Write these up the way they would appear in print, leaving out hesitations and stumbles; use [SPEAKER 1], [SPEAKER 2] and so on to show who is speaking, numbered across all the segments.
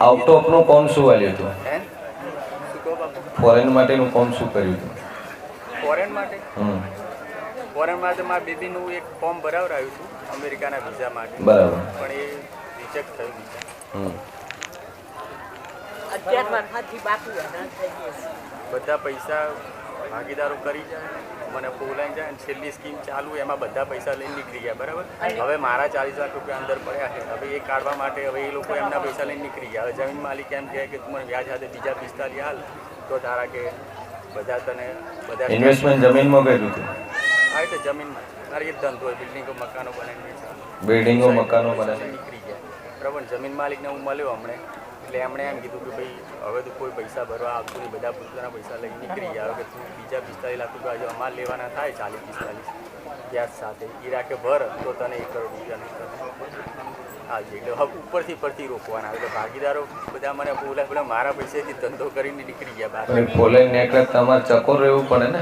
[SPEAKER 1] Out ઓફનું કોમ શું વાલ્યું હતું? ફોરેન માટેનું કોમ શું કર્યું હતું?
[SPEAKER 2] ફોરેન માટે મારા બેબીનું એક ફોર્મ ભરાવરાયું હતું અમેરિકાના વિઝા માટે.
[SPEAKER 1] બરાબર.
[SPEAKER 2] પણ એ રિજેક્ટ થયું વિઝા. બધા પૈસા ભાગીદારો કરી જાય, મને બોલાઈ જાય, અને છેલ્લી સ્કીમ ચાલુ એમાં બધા પૈસા લઈને નીકળી ગયા. બરાબર. હવે મારા 40 લાખ રૂપિયા અંદર પડ્યા છે. હવે એ કાઢવા માટે હવે એ લોકો એમના પૈસા લઈને નીકળી ગયા. હવે જમીન માલિક એમ કહે કે તું મને વ્યાજ સાથે બીજા 45 હાલ તો તારા કે બધા તને બધા
[SPEAKER 1] ઇન્વેસ્ટમેન્ટ જમીનમાં કર્યું હતું?
[SPEAKER 2] હા, એટલે જમીનમાં મારે એક ધંધો હોય, બિલ્ડિંગો મકાનો બનાવીને
[SPEAKER 1] બિલ્ડિંગો મકાનો બનાવી
[SPEAKER 2] નીકળી ગયા. બરાબર. જમીન માલિકને હું મળ્યો હમણે, એટલે એમણે એમ કીધું કે ભાઈ હવે તો કોઈ પૈસા ભરવા આવતું નહીં, બધા પોતાના પૈસા લઈને નીકળી ગયા. હવે તું બીજા 45 લાખ રૂપિયા જો અમારે લેવાના થાય 40-45 વ્યાજ સાથે એ રાખે ભર તો તને 1 કરોડ રૂપિયા નહીં હાજી. એટલે હવે ઉપરથી પરથી રોકવાના. એટલે ભાગીદારો બધા મને બોલે મારા પૈસેથી ધંધો કરીને નીકળી ગયા બહાર.
[SPEAKER 1] બોલાઈને નીકળે તમારે ચકોર રહેવું પડે ને,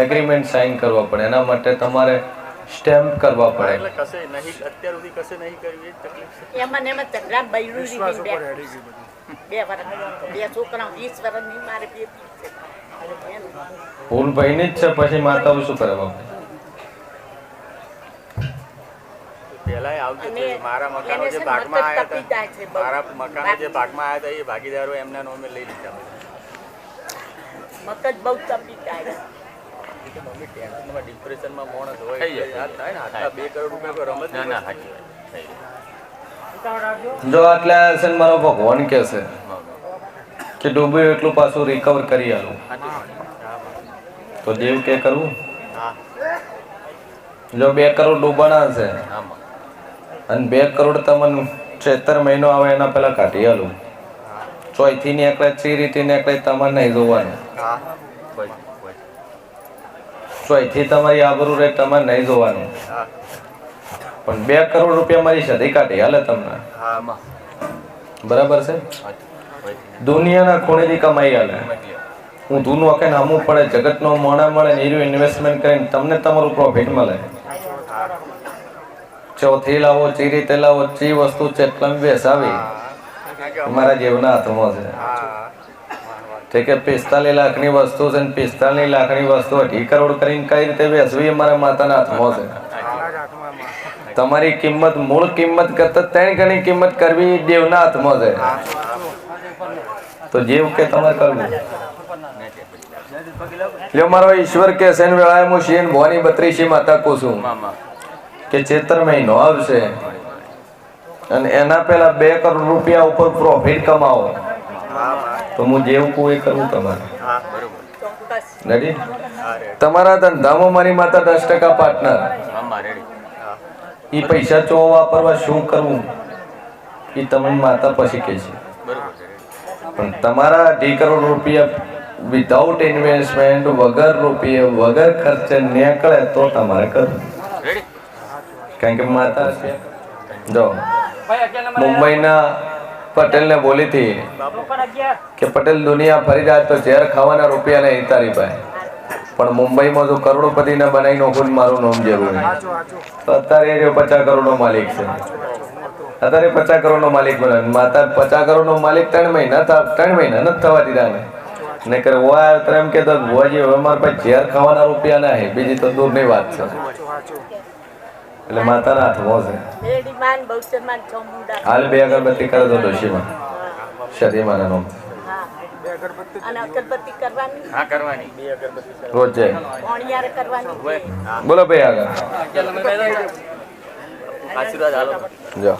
[SPEAKER 1] એગ્રીમેન્ટ સાઇન કરવા પડે, એના માટે તમારે સ્ટેમ્પ કરવા પડે.
[SPEAKER 2] એટલે કશે નહીં, અત્યાર સુધી કશે નહીં કર્યું, એ જ તકલીફ છે.
[SPEAKER 3] એમાં એમાં તકરાર બૈરું બે છોકરા 20 વર્ષની મારે
[SPEAKER 1] ભૂલ ભાઈની જ છે, પછી માતાઓ શું કરે બાપુ?
[SPEAKER 2] પહેલા આવતું મારા મકાનો જે ભાગમાં આવ્યા હતા, મારા મકાનો જે ભાગમાં આવ્યા હતા એ ભાગીદારો એમના નામે લઈ લીધા.
[SPEAKER 3] મગજ બહુ તપી જાય.
[SPEAKER 2] મમ્મી ટેન્શનમાં ડિપ્રેશનમાં માણસ હોય યાદ થાય ને, આટલા 2 કરોડ રૂપિયા કોઈ રમત
[SPEAKER 1] જો આટલા છે ને મારો ભગવાન કે છે કે ડૂબ્યું એટલું પાછું રિકવર કરી આલું, તો દેવ કે કરવું? જો 2 કરોડ ડૂબાણા છે અને 2 કરોડ તમને 73 મહિનો આવે એના પેલા કાઢી આલું, ચોથી નીકળે ચી રીતે નીકળે તમારે નહીં જોવાનું, ચોથી તમારી આબરૂ રહે તમારે નહીં જોવાનું, પણ 2 કરોડ રૂપિયા મારી સદી કાઢી હાલે તમને. બરાબર છે? દુનિયાના ખૂણેથી કમાઈ હાલે, હું ધૂનું આખે નામું પડે, જગતનો મોણા મળે ને એનું ઇન્વેસ્ટમેન્ટ કરીને તમને તમારું પ્રોફિટ મળે. ચોથી લાવો, ચી રીતે લાવો, ચી વસ્તુ ચેટલા બેસાવી મારા જીવના હાથમાં છે. ઠીક છે, 45 લાખની વસ્તુ છે ને 45 લાખની વસ્તુ 2 કરોડ કરીને કઈ રીતે બેસવી એ મારા માતાના હાથમાં છે. તમારી કિંમત મૂળ કિંમત કરતા 3 ગણી કિંમત કરવી દેવના હાથમાં છે. તો જેવ કે તમારે કરવું. લ્યો મારો ઈશ્વર કે સેન વેળાએ હું શિયન ભવાની 32 માતા કુસુમ કે 73 મહિનો આવશે અને એના પહેલા 2 કરોડ રૂપિયા ઉપર પ્રોફિટ કમાવો તો હું જેવું કોઈ કરવું તમારે. રેડી? તમારા ધંધામાં મારી માતા 10% પાર્ટનર. એ પૈસા ચો વાપરવા શું કરવું એ તમને માતા પછી કહે છે, પણ તમારા 2 કરોડ રૂપિયા વિધાઉટ ઇન્વેસ્ટમેન્ટ વગર રૂપિયા વગર ખર્ચે નીકળે તો તમારે કરવું. કારણ કે માતા છે. જો મુંબઈના પટેલને બોલી હતી કે પટેલ દુનિયા ફરી જાય તો ઝેર ખાવાના રૂપિયા નહીં તારી પાસે, પણ મુંબઈમાં જો કરોડપતિને બનાવી નાખું મારું નામ જરૂરી, તો અત્યારે એ 50 કરોડનો માલિક છે. અત્યારે 50 કરોડનો માલિક બને. માતા 50 કરોડનો માલિક 3 મહિના નથી થવા દીધા ને. નહીં કરે હોય એમ કહેતો ભુવાજી હવે મારા પાસે ઝેર ખાવાના રૂપિયા ના હે, બીજી તો દૂરની વાત છે. એટલે માતાના હાથમાં છે. હાલ 2 અગરબત્તી કરે તો ડોશીમાં શરીમાના નામ રોજ જાય. બોલો ભાઈ આગળ
[SPEAKER 2] આશીર્વાદ હાલો.
[SPEAKER 1] જો